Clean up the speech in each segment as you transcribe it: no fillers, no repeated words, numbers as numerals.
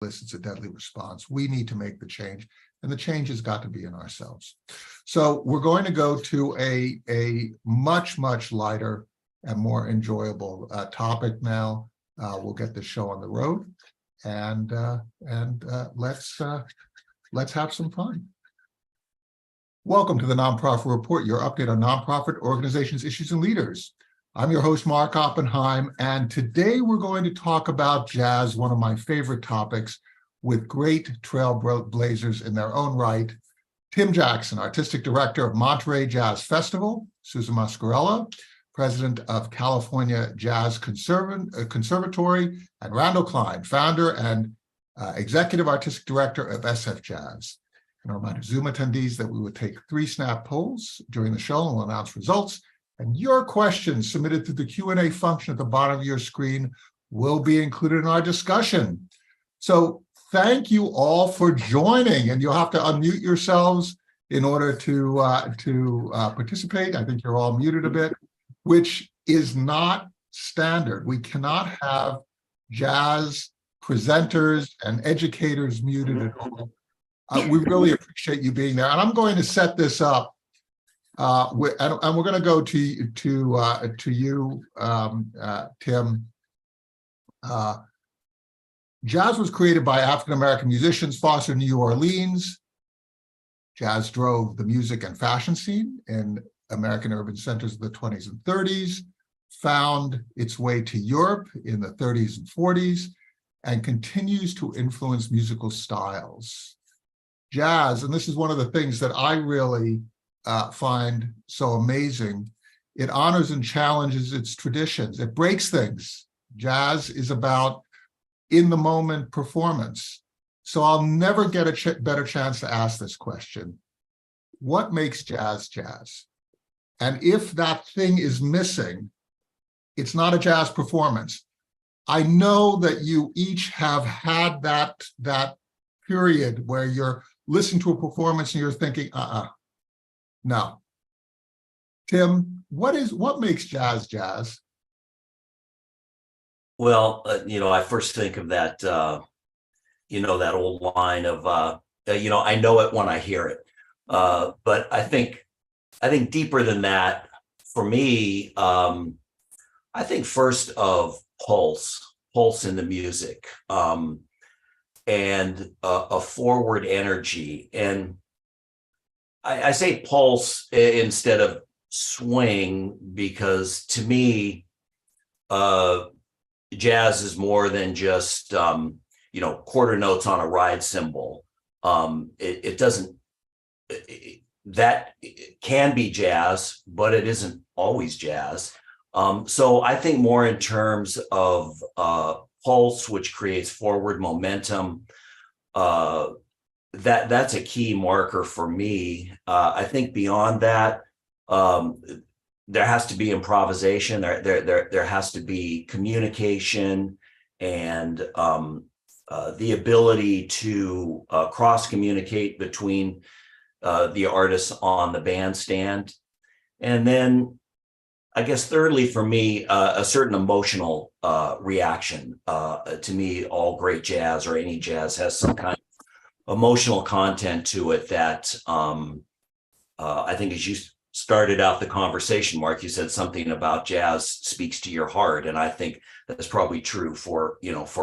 elicits a deadly response. We need to make the change, and the change has got to be in ourselves. So we're going to go to a much, much lighter and more enjoyable topic now. We'll get the show on the road, and let's have some fun. Welcome to the Nonprofit Report, your update on nonprofit organizations, issues, and leaders. I'm your host, Mark Oppenheim, and today we're going to talk about jazz, one of my favorite topics, with great trailblazers in their own right. Tim Jackson, Artistic Director of Monterey Jazz Festival; Susan Muscarella, President of California Jazz Conservatory; and Randall Kline, Founder and Executive Artistic Director of SFJAZZ. And a reminder, Zoom attendees, that we would take 3 snap polls during the show and we'll announce results. And your questions submitted through the Q&A function at the bottom of your screen will be included in our discussion. So thank you all for joining, and you'll have to unmute yourselves in order to participate. I think you're all muted a bit, which is not standard. We cannot have jazz presenters and educators muted at all. We really appreciate you being there, and I'm going to set this up. And we're going to go to you, Tim. Jazz was created by African-American musicians fostered in New Orleans. Jazz drove the music and fashion scene in American urban centers of the 20s and 30s, found its way to Europe in the 30s and 40s, and continues to influence musical styles. Jazz, and this is one of the things that I really find so amazing, it honors and challenges its traditions. It breaks things. Jazz is about in-the-moment performance. So I'll never get a better chance to ask this question. What makes jazz jazz? And if that thing is missing, it's not a jazz performance. I know that you each have had that period where you're listening to a performance and you're thinking, no. Tim, what makes jazz jazz? Well, I first think of that, that old line of, I know it when I hear it. But I think deeper than that, for me, I think first of pulse in the music, and a forward energy. And I say pulse instead of swing because to me, jazz is more than just quarter notes on a ride cymbal. It doesn't. That can be jazz, but it isn't always jazz. So I think more in terms of pulse, which creates forward momentum. That's a key marker for me. I think beyond that, there has to be improvisation. There has to be communication and the ability to cross-communicate between the artists on the bandstand. And then I guess thirdly for me, a certain emotional reaction. To me, all great jazz or any jazz has some kind of emotional content to it that I think as you started out the conversation, Mark, you said something about jazz speaks to your heart. And I think that's probably true for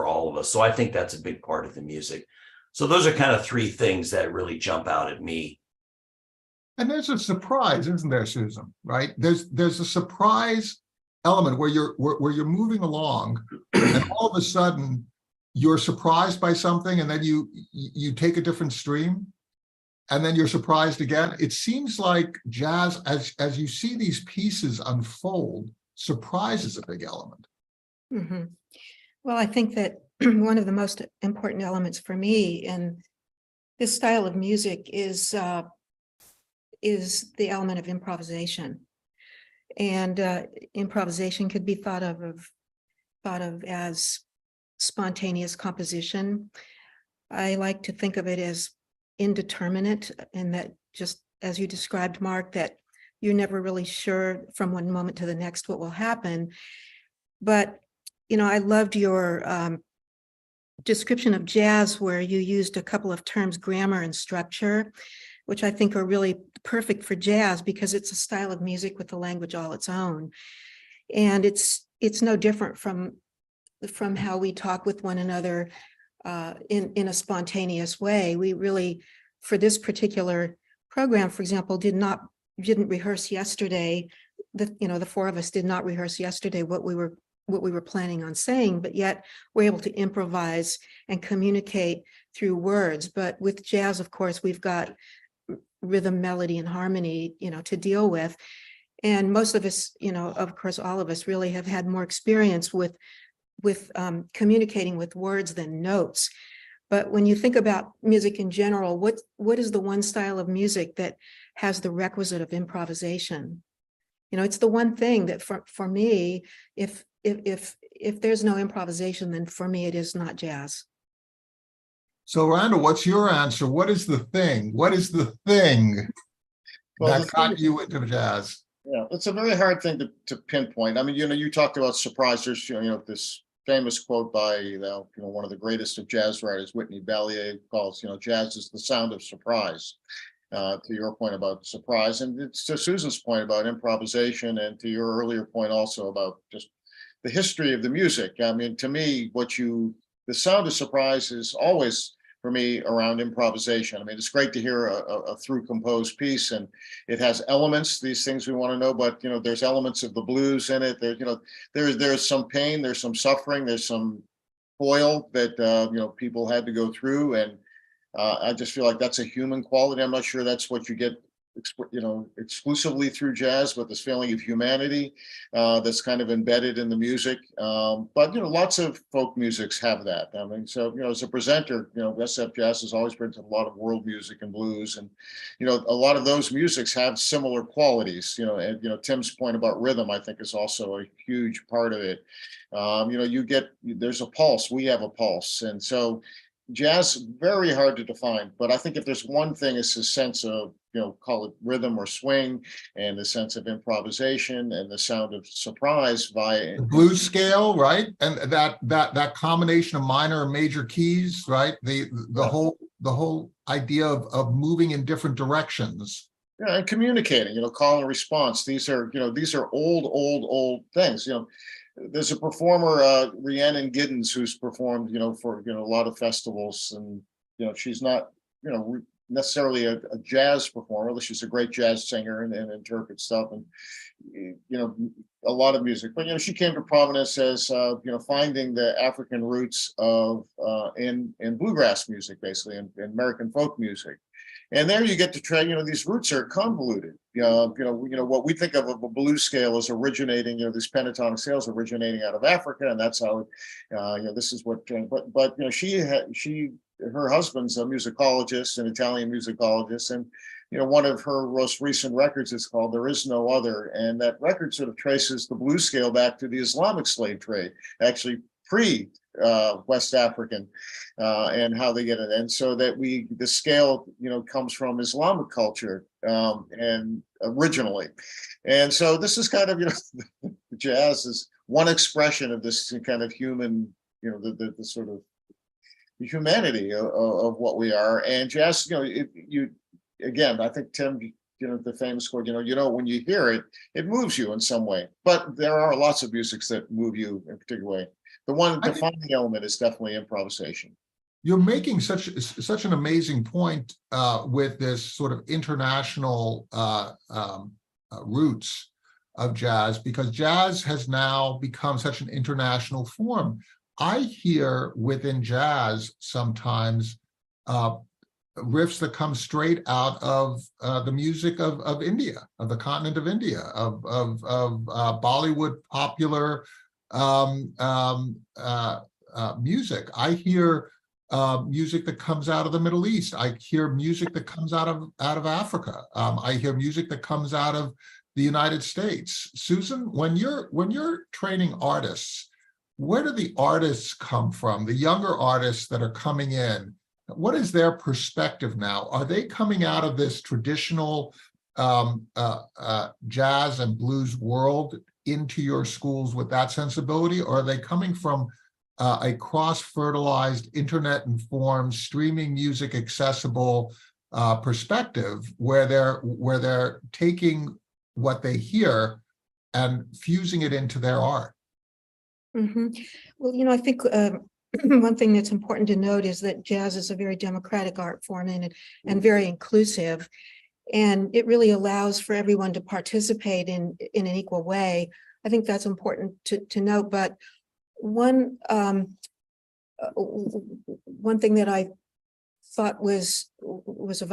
all of us. So I think that's a big part of the music. So those are kind of 3 things that really jump out at me. And there's a surprise, isn't there, Susan? Right? There's a surprise element where you're moving along, and all of a sudden you're surprised by something, and then you take a different stream, and then you're surprised again. It seems like jazz, as you see these pieces unfold, surprise is a big element. Mm-hmm. Well, I think that one of the most important elements for me in this style of music is the element of improvisation. And improvisation could be thought of as spontaneous composition. I like to think of it as indeterminate, and that, just as you described, Mark, that you're never really sure from one moment to the next what will happen. But I loved your description of jazz where you used a couple of terms, grammar and structure, which I think are really perfect for jazz because it's a style of music with a language all its own. And it's no different from how we talk with one another in a spontaneous way. We really, for this particular program, for example, didn't rehearse yesterday. The four of us did not rehearse yesterday what we were planning on saying, but yet we're able to improvise and communicate through words. But with jazz, of course, we've got rhythm, melody, and harmony, to deal with. And most of us, of course, all of us really have had more experience with communicating with words than notes. But when you think about music in general, what is the one style of music that has the requisite of improvisation? It's the one thing that for me, if there's no improvisation, then for me, it is not jazz. So Randall, what's your answer? What is the thing? What is the thing that got you into jazz? Yeah, it's a very hard thing to pinpoint. I mean, you talked about surprise. There's, this famous quote by, one of the greatest of jazz writers, Whitney Balliet, calls, jazz is the sound of surprise. To your point about surprise, and it's to Susan's point about improvisation, and to your earlier point also about just the history of the music. I mean, to me, the sound of surprise is always, for me, around improvisation. I mean, it's great to hear a through composed piece, and it has elements, these things we want to know, but there's elements of the blues in it. There's some pain, there's some suffering, there's some toil that people had to go through, and I just feel like that's a human quality. I'm not sure that's what you get, exclusively through jazz, but this feeling of humanity that's kind of embedded in the music. But lots of folk musics have that. I mean, so as a presenter, SFJAZZ has always been to a lot of world music and blues, and a lot of those musics have similar qualities. And Tim's point about rhythm, I think, is also a huge part of it. There's a pulse. We have a pulse, and so jazz, very hard to define, but I think if there's one thing, it's a sense of, call it rhythm or swing, and the sense of improvisation and the sound of surprise via the blues scale, right? And that combination of minor and major keys, right? The whole idea of moving in different directions. Yeah, and communicating, call and response. These are old things. There's a performer, Rhiannon Giddens, who's performed, for, a lot of festivals, and, she's not, necessarily a jazz performer, but she's a great jazz singer and interprets stuff, and, a lot of music. But, she came to prominence as, finding the African roots of, in bluegrass music, basically, in American folk music. And there you get to try, these roots are convoluted. What we think of a blues scale is originating, these pentatonic scales originating out of Africa, and that's how, this is what. But her husband's a musicologist, an Italian musicologist, and one of her most recent records is called "There Is No Other," and that record sort of traces the blues scale back to the Islamic slave trade, actually pre. West African, and how they get it, and so that the scale comes from Islamic culture, and originally, and so this is kind of jazz is one expression of this kind of human, the sort of the humanity of what we are, and jazz, again, I think Tim, the famous quote, when you hear it, it moves you in some way, but there are lots of musics that move you in a particular way. The one defining element is definitely improvisation. You're making such an amazing point with this sort of international roots of jazz, because jazz has now become such an international form. I hear within jazz sometimes riffs that come straight out of the music of India, of the continent of India, of Bollywood popular music. I hear music that comes out of the Middle East. I hear music that comes out of Africa. I hear music that comes out of the United States. Susan, when you're training artists, where do the artists come from? The younger artists that are coming in, what is their perspective now? Are they coming out of this traditional jazz and blues world into your schools with that sensibility, or are they coming from a cross-fertilized, internet-informed, streaming music accessible perspective, where they're taking what they hear and fusing it into their art. Well, I think one thing that's important to note is that jazz is a very democratic art form and very inclusive. And it really allows for everyone to participate in an equal way. I think that's important to note. But one thing that I thought was of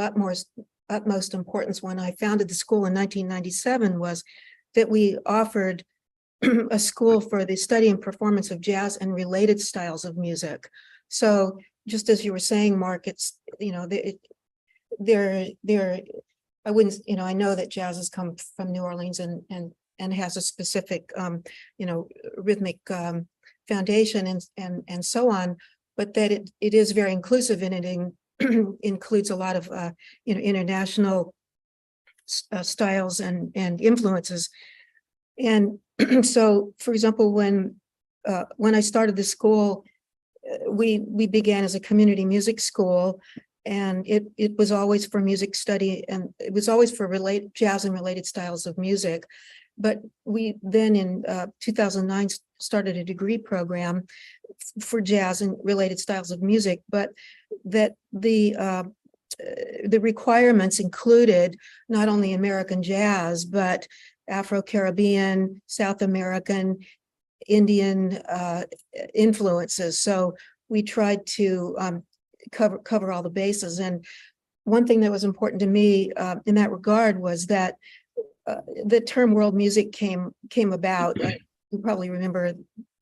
utmost importance when I founded the school in 1997 was that we offered a school for the study and performance of jazz and related styles of music. So just as you were saying, Mark, it's, I wouldn't, I know that jazz has come from New Orleans and has a specific, rhythmic foundation and so on, but that it is very inclusive and it includes a lot of, international styles and influences. And so, for example, when I started the school, we began as a community music school, and it was always for music study, and it was always for jazz and related styles of music. But we then in 2009 started a degree program for jazz and related styles of music, but that the requirements included not only American jazz, but Afro-Caribbean, South American, Indian influences. So we tried to cover all the bases. And one thing that was important to me in that regard was that the term world music came about. You probably remember,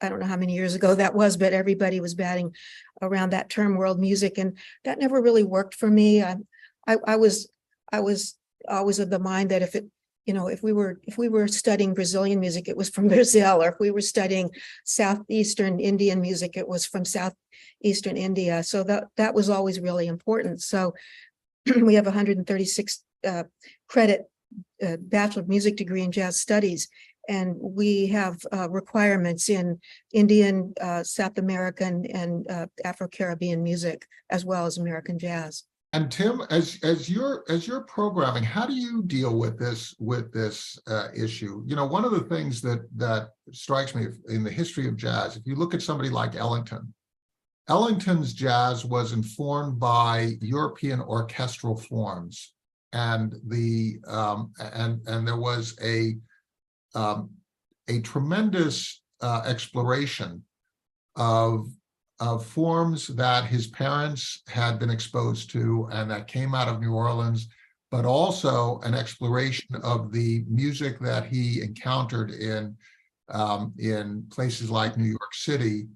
I don't know how many years ago that was, but everybody was batting around that term world music, and that never really worked for me. I was always of the mind that if we were studying Brazilian music, it was from Brazil, or if we were studying Southeastern Indian music, it was from Southeastern India. So that was always really important. So we have 136 credit Bachelor of Music degree in Jazz Studies, and we have requirements in Indian, South American, and Afro-Caribbean music, as well as American jazz. And Tim, as you're programming, how do you deal with this issue? One of the things that strikes me in the history of jazz, if you look at somebody like Ellington's jazz was informed by European orchestral forms, and there was a tremendous exploration of forms that his parents had been exposed to and that came out of New Orleans, but also an exploration of the music that he encountered in places like New York City.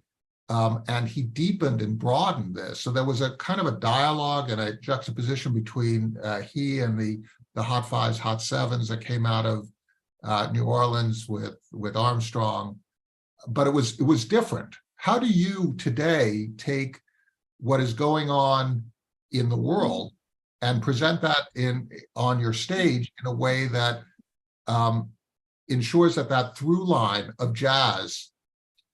And he deepened and broadened this. So there was a kind of a dialogue and a juxtaposition between he and the Hot Fives, Hot Sevens that came out of New Orleans with Armstrong, but it was different. How do you today take what is going on in the world and present that on your stage in a way that ensures that through line of jazz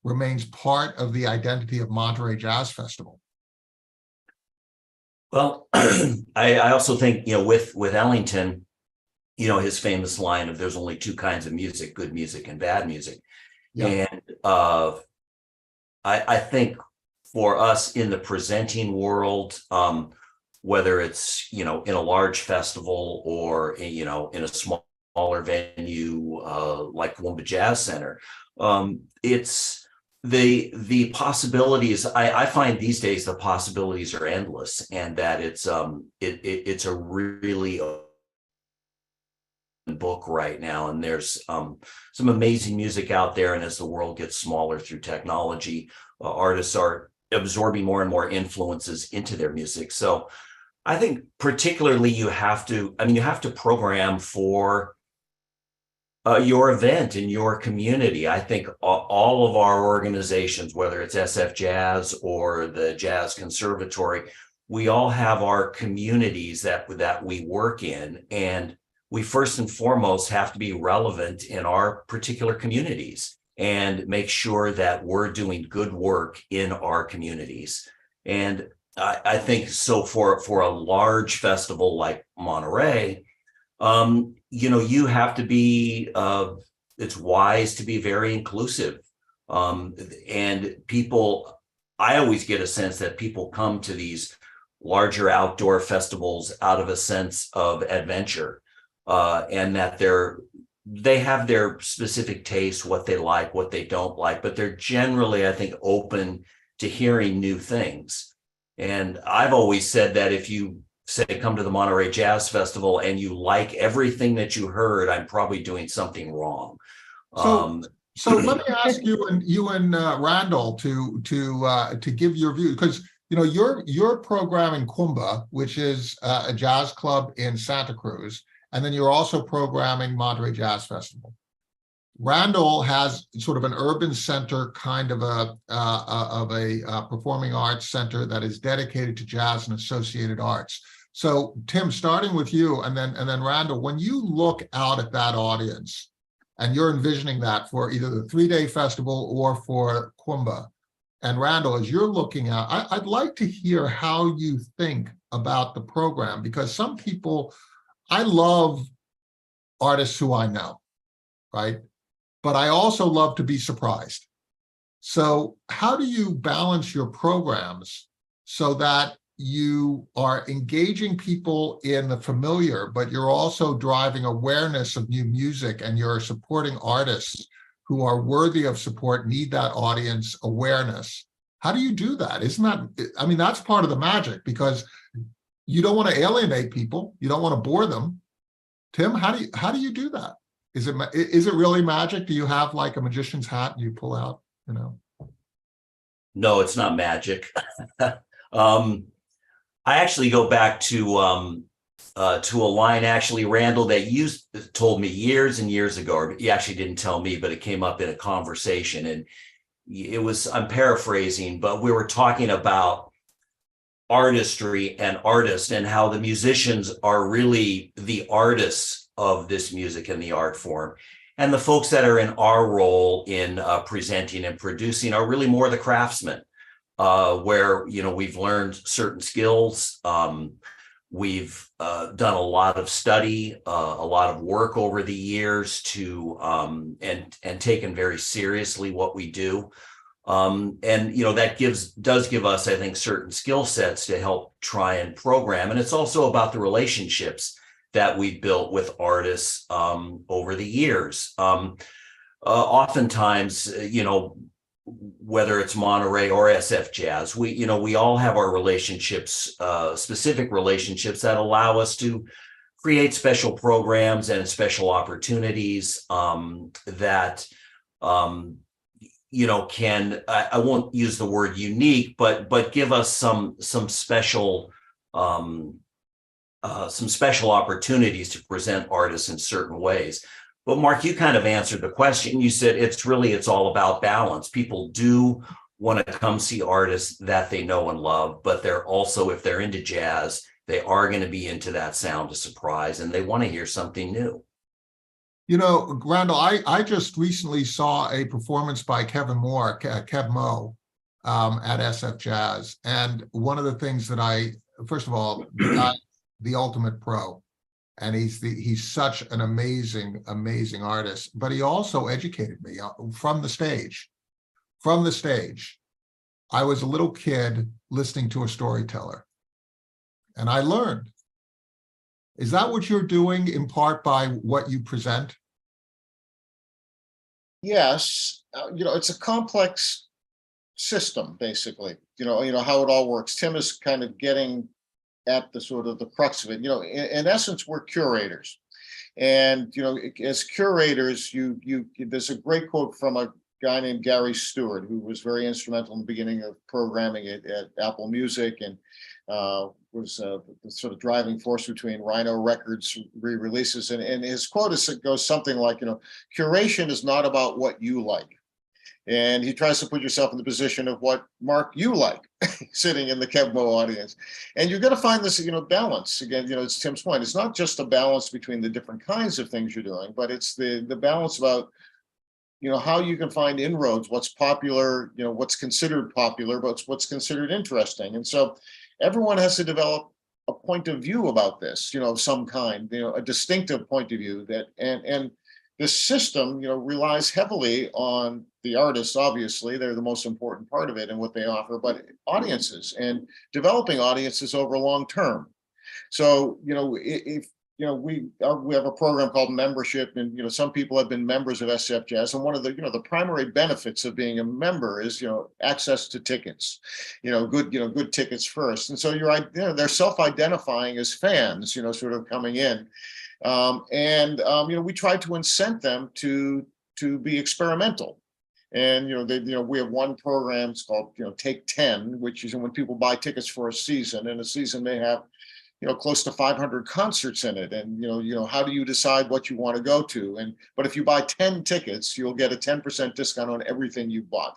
remains part of the identity of Monterey Jazz Festival? Well, I also think, with Ellington, his famous line of "there's only two kinds of music, good music and bad music." Yeah. And I think for us in the presenting world, whether it's, in a large festival or, in a smaller venue like Wumba Jazz Center, it's the possibilities. I find these days the possibilities are endless, and that it's a really book right now, and there's some amazing music out there. And as the world gets smaller through technology, artists are absorbing more and more influences into their music. So I think particularly you have to program for your event in your community. I think all of our organizations, whether it's SFJAZZ or the Jazz Conservatory, we all have our communities that we work in, and we first and foremost have to be relevant in our particular communities. and make sure that we're doing good work in our communities. And I think so for a large festival like Monterey, you have to be, it's wise to be very inclusive. And people, I always get a sense that people come to these larger outdoor festivals out of a sense of adventure, and that they have their specific tastes, what they like, what they don't like, but they're generally, I think, open to hearing new things. And I've always said that if you say come to the Monterey Jazz Festival and you like everything that you heard, I'm probably doing something wrong. So let me ask you and Randall to give your view, because you're programming Kumba, which is a jazz club in Santa Cruz, and then you're also programming Monterey Jazz Festival. Randall has sort of an urban center kind of a performing arts center that is dedicated to jazz and associated arts. So Tim, starting with you, and then Randall, when you look out at that audience and you're envisioning that for either the 3-day festival or for Kumba, and Randall, as you're looking out, I'd like to hear how you think about the program, because some people, I love artists who I know, right? But I also love to be surprised. So how do you balance your programs so that you are engaging people in the familiar, but you're also driving awareness of new music, and you're supporting artists who are worthy of support, need that audience awareness? How do you do that? Isn't that, I mean, that's part of the magic, because you don't want to alienate people. You don't want to bore them. Tim, how do you do that? Is it really magic? Do you have like a magician's hat and you pull out, No, it's not magic. I actually go back to a line, actually, Randall, that you told me years and years ago, or you actually didn't tell me, but it came up in a conversation, and it was, I'm paraphrasing, but we were talking about artistry and artists, and how the musicians are really the artists of this music and the art form. And the folks that are in our role in presenting and producing are really more the craftsmen. Where we've learned certain skills, we've done a lot of study, a lot of work over the years to and taken very seriously what we do, and that does give us, I think, certain skill sets to help try and program. And it's also about the relationships that we've built with artists over the years. Oftentimes, whether it's Monterey or SFJAZZ, we all have our relationships, specific relationships that allow us to create special programs and special opportunities that can, I won't use the word unique, but give us some special opportunities to present artists in certain ways. But Mark, you kind of answered the question. You said it's all about balance. People do want to come see artists that they know and love, but they're also, if they're into jazz, they are going to be into that sound of surprise, and they want to hear something new. Randall, I just recently saw a performance by Kevin Moore, Kev Mo, at SFJAZZ. And one of the things that first of all, the ultimate pro. And he's such an amazing artist, but he also educated me from the stage. From the stage, I was a little kid listening to a storyteller, and I learned. Is that what you're doing in part by what you present? Yes, it's a complex system, basically. How it all works. Tim is kind of getting at the sort of the crux of it. In essence, we're curators, and as curators, there's a great quote from a guy named Gary Stewart, who was very instrumental in the beginning of programming at Apple Music, and was the sort of driving force between Rhino Records re-releases. And his quote goes something like, curation is not about what you like. And he tries to put yourself in the position of what, Mark, you like, sitting in the Kevmo audience. And you're going to find this, balance. Again, it's Tim's point. It's not just a balance between the different kinds of things you're doing, but it's the balance about how you can find inroads, what's popular, what's considered popular, but what's considered interesting. And so everyone has to develop a point of view about this, of some kind, a distinctive point of view that, and this system, relies heavily on the artists. Obviously, they're the most important part of it and what they offer, but audiences and developing audiences over long term. So, if we have a program called membership, and some people have been members of SFJAZZ, and one of the the primary benefits of being a member is access to tickets, good tickets first, and so they're self-identifying as fans, sort of coming in, we try to incent them to be experimental. And we have one program, it's called Take 10, which is when people buy tickets for a season, and a season may have close to 500 concerts in it. And, how do you decide what you want to go to? But if you buy 10 tickets, you'll get a 10% discount on everything you bought.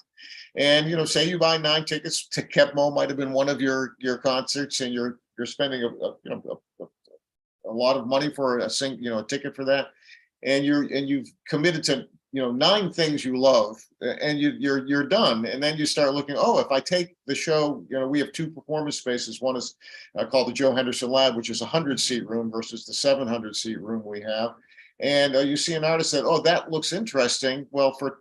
And, say you buy 9 tickets to Kepmo might have been one of your concerts, and you're spending a lot of money for a ticket for that. And you've committed to 9 things you love, and you're done. And then you start looking, if I take the show, we have 2 performance spaces. One is called the Joe Henderson Lab, which is a 100-seat room versus the 700-seat room we have. And you see an artist that, that looks interesting. Well, for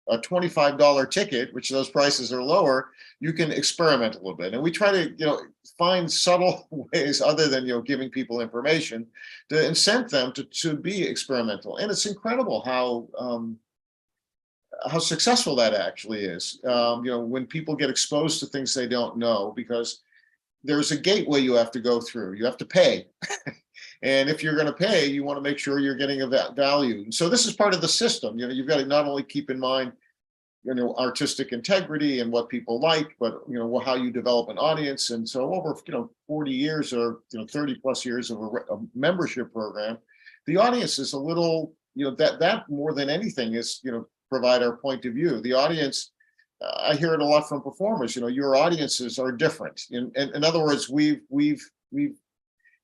a $25 ticket, which those prices are lower, you can experiment a little bit. And we try to, find subtle ways other than, giving people information to incent them to be experimental. And it's incredible how successful that actually is. When people get exposed to things they don't know, because there's a gateway you have to go through. You have to pay. And if you're going to pay, you want to make sure you're getting a value. So this is part of the system. You've got to not only keep in mind, artistic integrity and what people like, but, how you develop an audience. And so over, 40 years or, 30 plus years of a membership program, the audience is a little, that more than anything is, provide our point of view. The audience, I hear it a lot from performers, your audiences are different. In other words, we've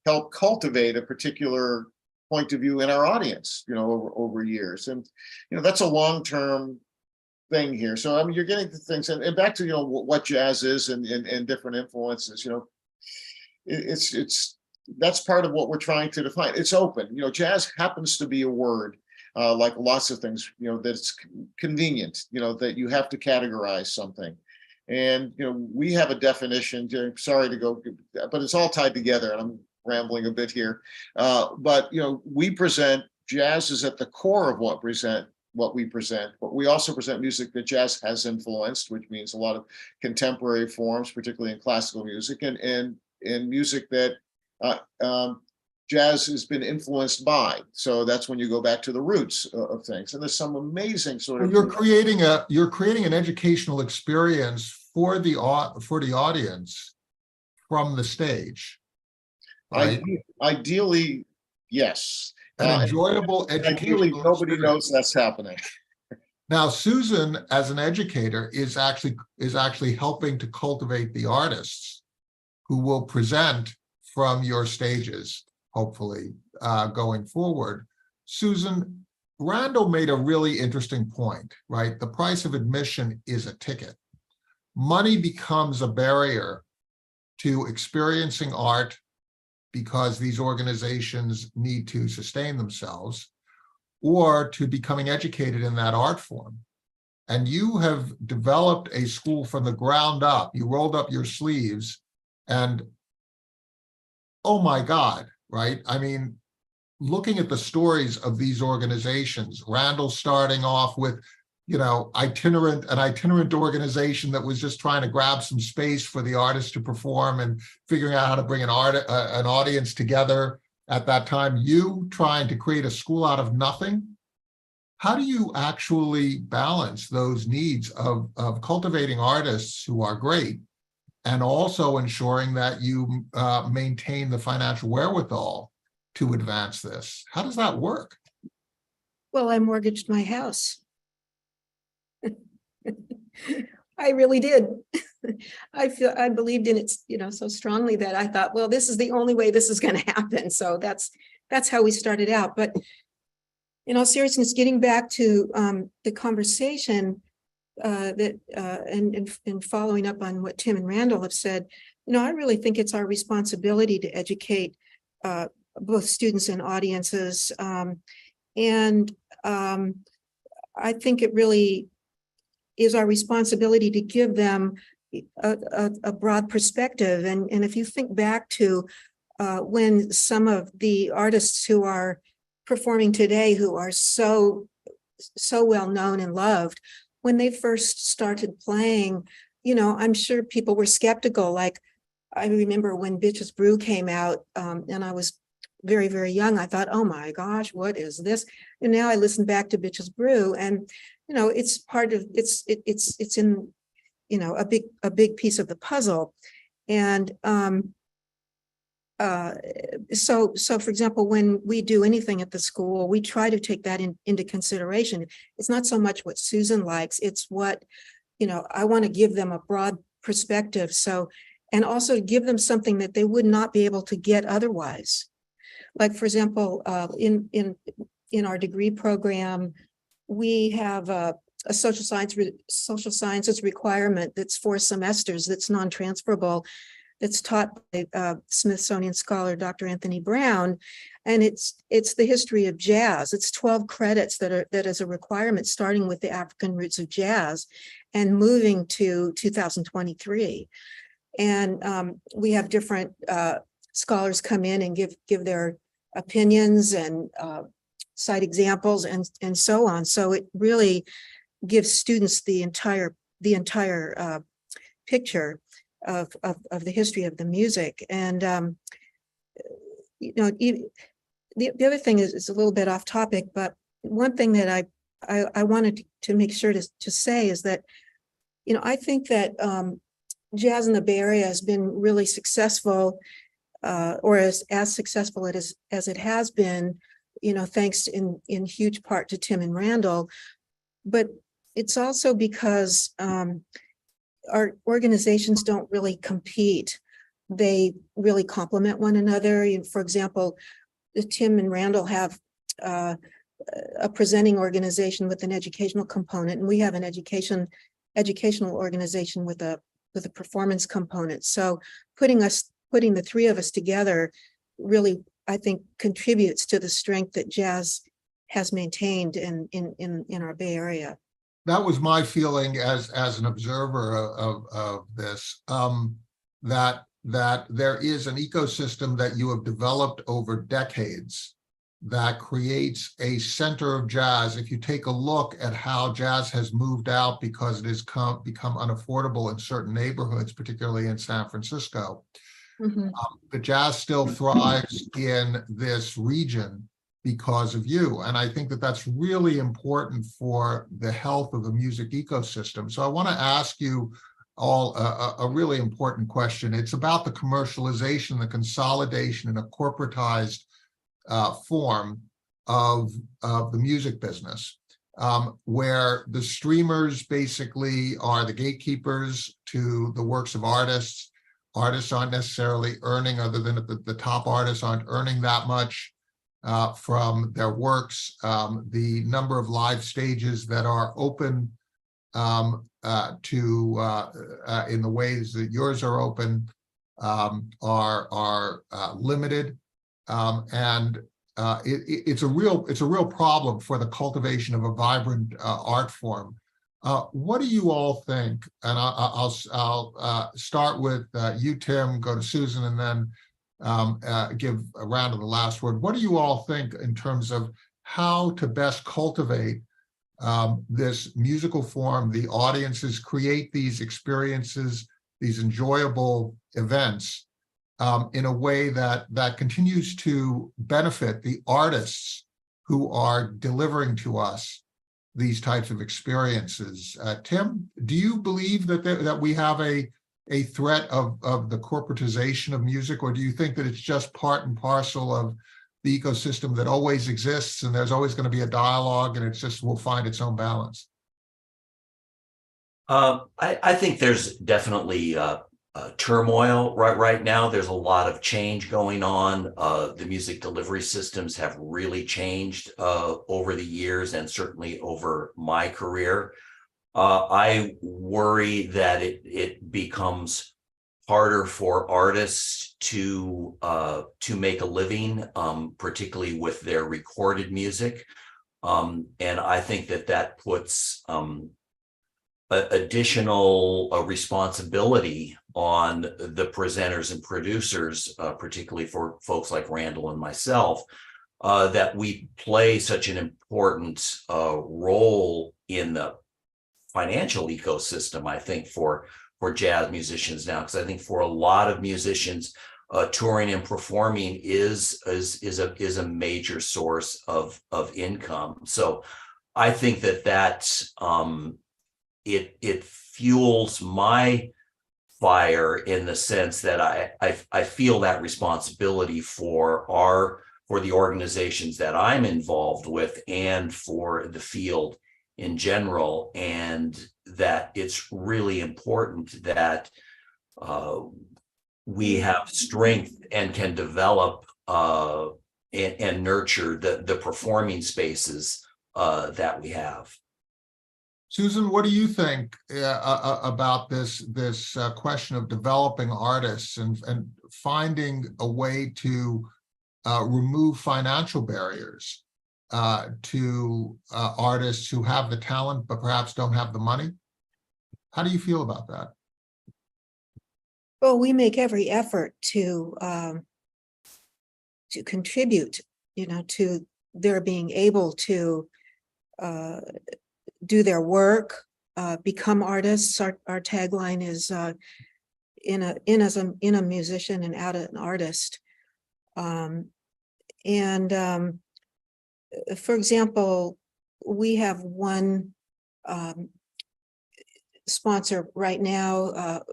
helped cultivate a particular point of view in our audience, over years. And, that's a long-term thing here. So, you're getting to things, and back to, what jazz is and different influences, it's that's part of what we're trying to define. It's open. Jazz happens to be a word, like lots of things, that's convenient, that you have to categorize something. And, we have a definition, sorry to go, but it's all tied together, and I'm rambling a bit here. But, we present, jazz is at the core of what we present, but we also present music that jazz has influenced, which means a lot of contemporary forms, particularly in classical music, and music that jazz has been influenced by. So that's when you go back to the roots of things. And there's some amazing sort of. You're creating an educational experience for the audience from the stage, right? Ideally, yes. An enjoyable educational Ideally, nobody experience. knows that's happening. Now, Susan, as an educator, is actually helping to cultivate the artists who will present from your stages, hopefully, going forward. Susan, Randall made a really interesting point, right? The price of admission is a ticket. Money becomes a barrier to experiencing art because these organizations need to sustain themselves, or to becoming educated in that art form. And you have developed a school from the ground up. You rolled up your sleeves and, oh my God, right? I mean, looking at the stories of these organizations, Randall starting off with, an itinerant organization that was just trying to grab some space for the artists to perform and figuring out how to bring an audience together at that time, you trying to create a school out of nothing. How do you actually balance those needs of cultivating artists who are great and also ensuring that you maintain the financial wherewithal to advance this? How does that work? Well, I mortgaged my house. I really did. I believed in it, so strongly that I thought, well, this is the only way this is going to happen. So that's how we started out. But in all seriousness, getting back to the conversation and following up on what Tim and Randall have said, I really think it's our responsibility to educate both students and audiences. I think it really is our responsibility to give them a broad perspective. And if you think back to when some of the artists who are performing today, who are so well known and loved, when they first started playing, I'm sure people were skeptical. Like, I remember when Bitches Brew came out, and I was very, very young. I thought, oh my gosh, what is this? And now I listen back to Bitches Brew, and it's part of it's in a big piece of the puzzle. And so for example, when we do anything at the school, we try to take that into consideration. It's not so much what Susan likes, it's what, I want to give them a broad perspective. So, and also give them something that they would not be able to get otherwise. Like, for example, in our degree program, we have a social sciences requirement that's 4 semesters, that's non-transferable, that's taught by Smithsonian scholar Dr. Anthony Brown, and it's the history of jazz. It's 12 credits that is a requirement, starting with the African roots of jazz and moving to 2023. And we have different scholars come in and give their opinions and cite examples and so on. So it really gives students the entire picture of the history of the music. And the other thing is a little bit off topic, but one thing that I wanted to make sure to say is that I think that jazz in the Bay Area has been really successful, or as successful as it has been, thanks in huge part to Tim and Randall. But it's also because our organizations don't really compete. They really complement one another. For example, Tim and Randall have a presenting organization with an educational component, and we have an educational organization with a performance component. So putting the 3 of us together really, I think, contributes to the strength that jazz has maintained in our Bay Area. That was my feeling as an observer of this, that there is an ecosystem that you have developed over decades that creates a center of jazz. If you take a look at how jazz has moved out because it has become unaffordable in certain neighborhoods, particularly in San Francisco, the jazz still thrives in this region because of you. And I think that that's really important for the health of the music ecosystem. So I want to ask you all a really important question. It's about the commercialization, the consolidation in a corporatized form of the music business, where the streamers basically are the gatekeepers to the works of artists. Artists aren't necessarily earning, other than the top artists aren't earning that much from their works. The number of live stages that are open in the ways that yours are open are limited, and it's a real problem for the cultivation of a vibrant art form. What do you all think? And I'll start with you, Tim, go to Susan, and then give a round of the last word. What do you all think in terms of how to best cultivate this musical form, the audiences, create these experiences, these enjoyable events in a way that continues to benefit the artists who are delivering to us these types of experiences? Tim, do you believe that we have a threat of the corporatization of music, or do you think that it's just part and parcel of the ecosystem that always exists and there's always going to be a dialogue and it's just will find its own balance? I think there's definitely turmoil right now. There's a lot of change going on. The music delivery systems have really changed over the years, and certainly over my career. I worry that it becomes harder for artists to make a living, particularly with their recorded music. And I think that puts additional responsibility on the presenters and producers, particularly for folks like Randall and myself, that we play such an important role in the financial ecosystem, I think, for jazz musicians now, because I think for a lot of musicians, touring and performing is a major source of income. So I think that it fuels my fire in the sense that I feel that responsibility for the organizations that I'm involved with and for the field in general, and that it's really important that we have strength and can develop and nurture the performing spaces that we have. Susan, what do you think about this question of developing artists and finding a way to remove financial barriers to artists who have the talent but perhaps don't have the money? How do you feel about that? Well, we make every effort to contribute, to their being able to do their work, become artists. Our tagline is in a musician and out an artist. For example, we have one sponsor right now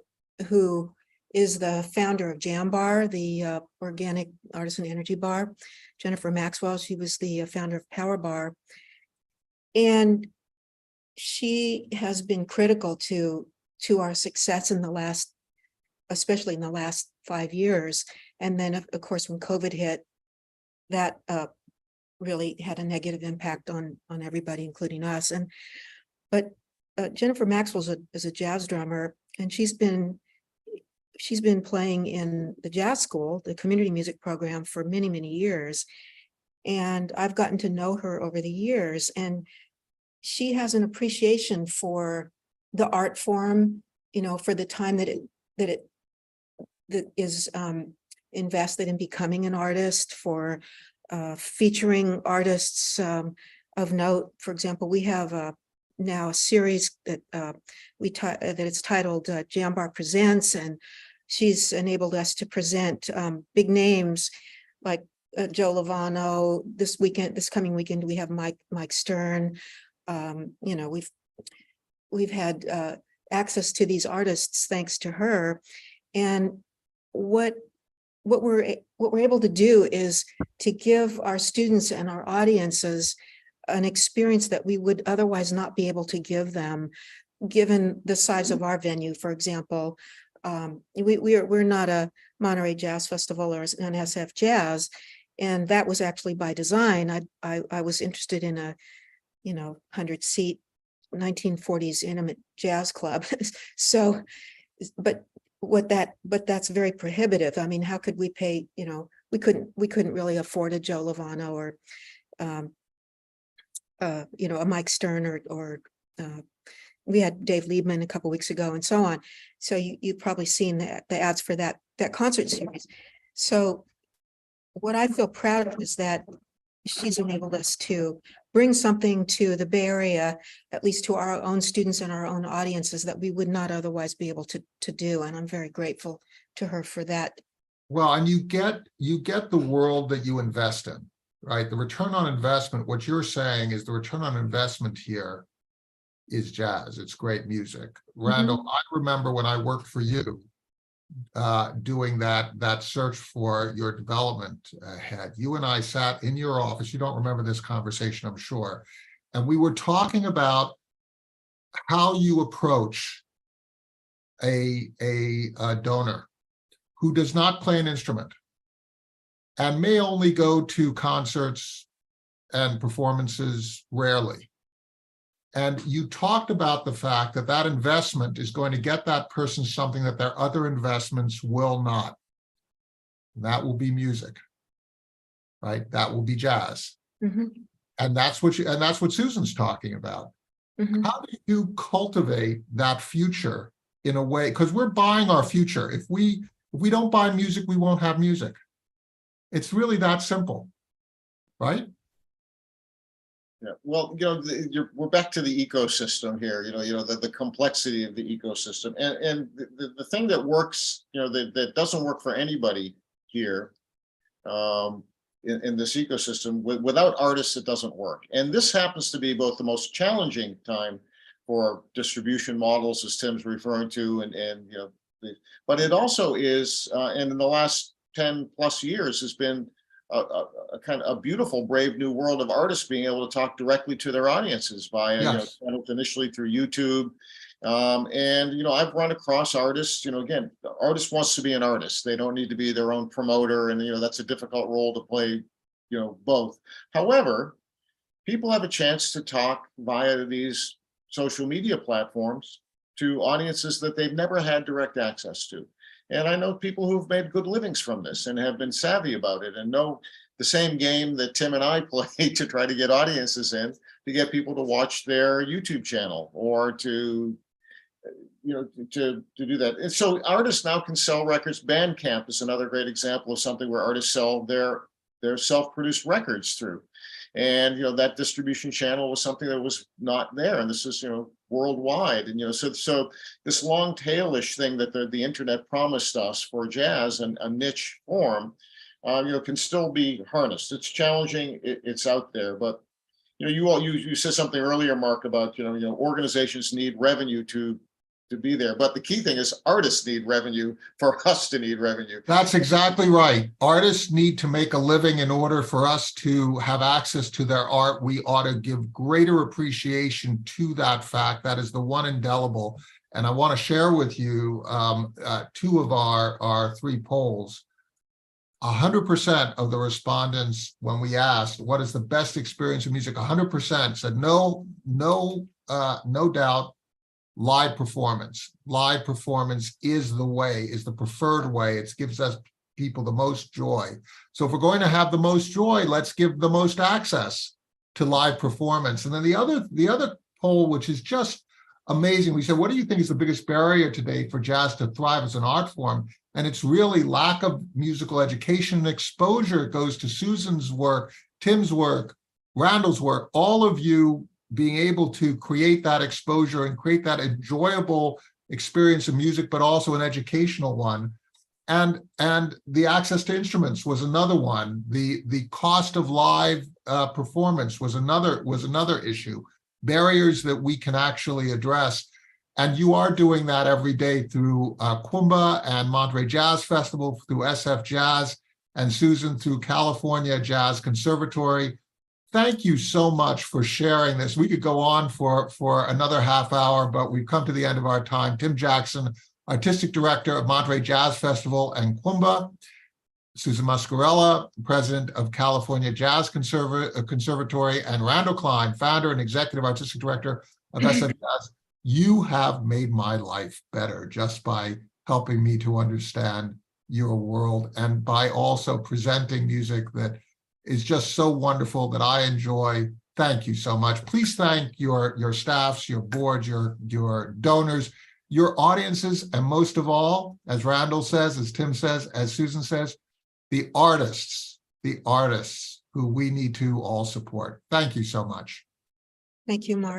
who is the founder of Jam Bar, the organic artisan energy bar, Jennifer Maxwell. She was the founder of Power Bar. And she has been critical to our success in the last, especially in the last 5 years. And then, of course, when COVID hit, that really had a negative impact on everybody, including us. But Jennifer Maxwell is a jazz drummer, and she's been playing in the jazz school, the community music program, for many, many years. And I've gotten to know her over the years, and she has an appreciation for the art form, for the time that is invested in becoming an artist, for featuring artists of note. For example, we have now a series that that it's titled Jam Bar Presents, and she's enabled us to present big names like Joe Lovano. This coming weekend, we have Mike Stern. We've had access to these artists thanks to her, and what we're able to do is to give our students and our audiences an experience that we would otherwise not be able to give them, given the size of our venue. For example, we're not a Monterey Jazz Festival or an SFJAZZ, and that was actually by design. I was interested in a 100-seat 1940s intimate jazz club. So, but that's very prohibitive. I mean, how could we pay? We couldn't really afford a Joe Lovano or a Mike Stern or we had Dave Liebman a couple weeks ago, and so on. So you've probably seen the ads for that concert series. So what I feel proud of is that she's enabled us to bring something to the Bay Area, at least to our own students and our own audiences, that we would not otherwise be able to do. And I'm very grateful to her for that. Well, and you get the world that you invest in, right? The return on investment, what you're saying is the return on investment here is jazz. It's great music. Randall, I remember when I worked for you, doing that search for your development head. You and I sat in your office. You don't remember this conversation, I'm sure. And we were talking about how you approach a donor who does not play an instrument and may only go to concerts and performances rarely, and you talked about the fact that that investment is going to get that person something that their other investments will not. And that will be music, right? That will be jazz. Mhm, And that's what Susan's talking about. mhm. How do you cultivate that future in a way? Because we're buying our future. If we don't buy music, we won't have music. It's really that simple, right? Yeah, well, we're back to the ecosystem here, the complexity of the ecosystem. And the thing that works, that doesn't work for anybody here in this ecosystem, without artists, it doesn't work. And this happens to be both the most challenging time for distribution models, as Tim's referring to, but it also is, and in the last 10 plus years has been a kind of a beautiful, brave new world of artists being able to talk directly to their audiences via, Yes. initially through YouTube. I've run across artists, again, the artist wants to be an artist. They don't need to be their own promoter. And, that's a difficult role to play, both. However, people have a chance to talk via these social media platforms to audiences that they've never had direct access to. And I know people who've made good livings from this and have been savvy about it and know the same game that Tim and I play to try to get audiences in, to get people to watch their YouTube channel or to do that. And so artists now can sell records. Bandcamp is another great example of something where artists sell their self-produced records through. And, that distribution channel was something that was not there. And this is, worldwide. And, so this long tailish thing that the internet promised us for jazz and a niche form, can still be harnessed. It's challenging. It's out there. But, you said something earlier, Mark, about, organizations need revenue to be there. But the key thing is artists need revenue for us to need revenue. That's exactly right. Artists need to make a living in order for us to have access to their art. We ought to give greater appreciation to that fact. That is the one indelible. And I want to share with you two of our three polls. 100% of the respondents, when we asked what is the best experience of music, 100% said no doubt. Live performance. Live performance is the preferred way. It gives us people the most joy. So if we're going to have the most joy, let's give the most access to live performance. And then the other poll, which is just amazing, we said, what do you think is the biggest barrier today for jazz to thrive as an art form? And it's really lack of musical education and exposure. It goes to Susan's work, Tim's work, Randall's work, all of you being able to create that exposure and create that enjoyable experience of music, but also an educational one. And the access to instruments was another one. The cost of live performance was another issue. Barriers that we can actually address. And you are doing that every day through Kumba and Monterey Jazz Festival, through SFJAZZ, and Susan through California Jazz Conservatory. Thank you so much for sharing this. We could go on for another half hour, but we've come to the end of our time. Tim Jackson, Artistic Director of Monterey Jazz Festival and Kumba. Susan Muscarella, President of California Jazz Conservatory, and Randall Kline, Founder and Executive Artistic Director of SFJAZZ. You have made my life better just by helping me to understand your world and by also presenting music that is just so wonderful that I enjoy. Thank you so much. Please thank your staffs, your boards, your donors, your audiences, and most of all, as Randall says, as Tim says, as Susan says, the artists who we need to all support. Thank you so much. Thank you, Mark.